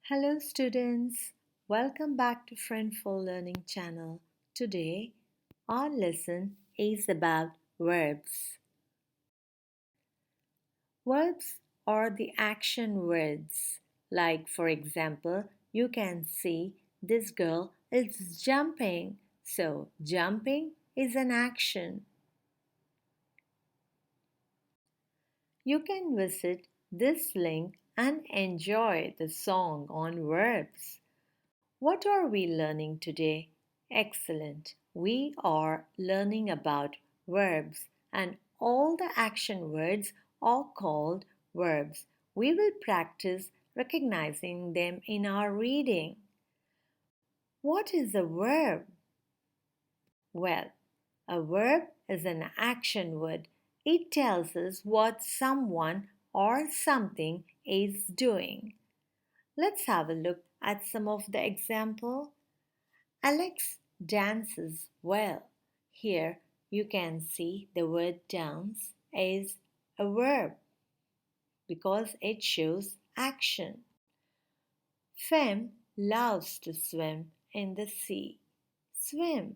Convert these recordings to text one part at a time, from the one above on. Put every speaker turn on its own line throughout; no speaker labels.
Hello students, welcome back to Friendful Learning channel. Today our lesson is about verbs. Verbs are the action words. Like for example, you can see this girl is jumping. So jumping is an action. You can visit this link and enjoy the song on verbs. What are we learning today? Excellent. We are learning about verbs, and all the action words are called verbs. We will practice recognizing them in our reading. What is a verb? Well, a verb is an action word. It tells us what someone or something is doing. Let's have a look at some of the example. Alex dances well. Here you can see the word dance is a verb because it shows action. Fem loves to swim in the sea. Swim.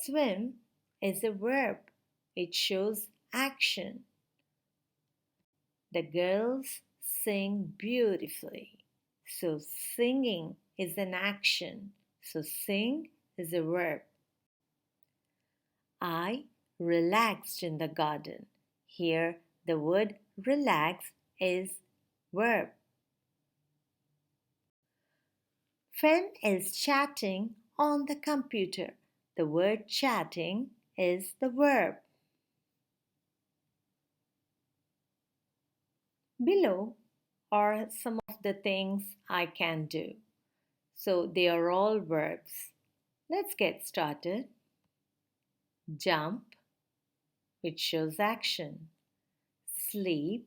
Swim is a verb. It shows action. The girls sing beautifully. So singing is an action. So sing is a verb. I relaxed in the garden. Here the word relax is verb. Fen is chatting on the computer. The word chatting is the verb. Below are some of the things I can do. So they are all verbs. Let's get started. Jump, which shows action. Sleep,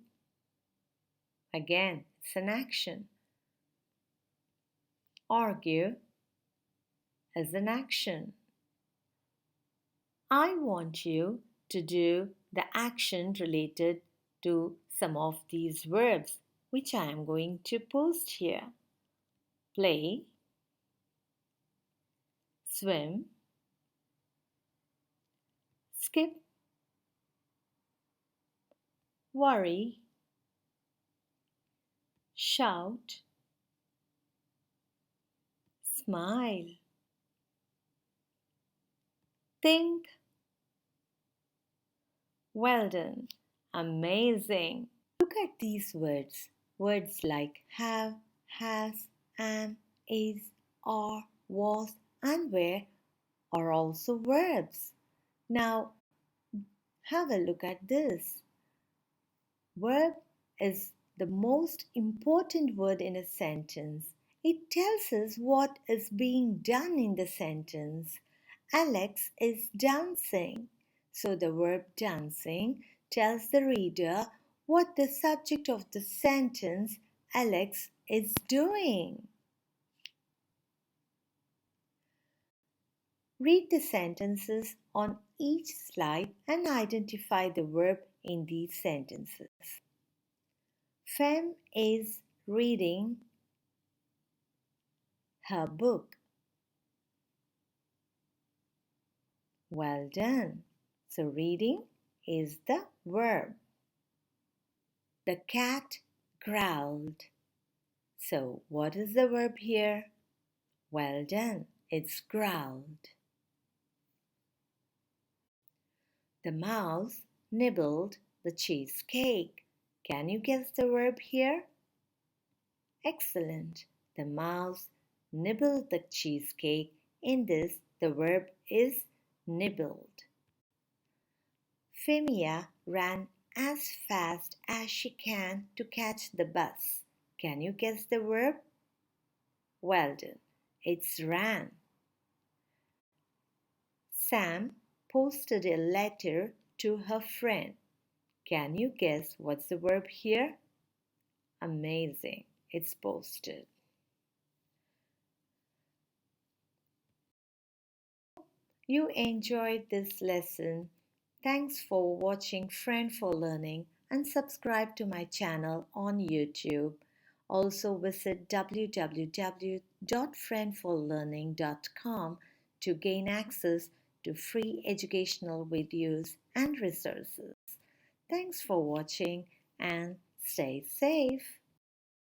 again, it's an action. Argue is an action. I want you to do the action related to some of these verbs, which I am going to post here. Play, swim, skip, worry, shout, smile, think. Well done. Amazing. Look at these words. Words like have, has, am, is, are, was, and were are also verbs. Now, have a look at this. Verb is the most important word in a sentence. It tells us what is being done in the sentence. Alex is dancing. So the verb dancing tells the reader what the subject of the sentence Alex is doing. Read the sentences on each slide and identify the verb in these sentences. Fem is reading her book. Well done. So reading is the verb. The cat growled. So what is the verb here? Well done. It's growled. The mouse nibbled the cheesecake. Can you guess the verb here? Excellent. The mouse nibbled the cheesecake. In this, the verb is nibbled. Femia ran as fast as she can to catch the bus. Can you guess the verb? Well done. It's ran. Sam posted a letter to her friend. Can you guess what's the verb here? Amazing. It's posted. You enjoyed this lesson. Thanks for watching Friend for Learning and subscribe to my channel on YouTube. Also visit www.friendforlearning.com to gain access to free educational videos and resources. Thanks for watching and stay safe.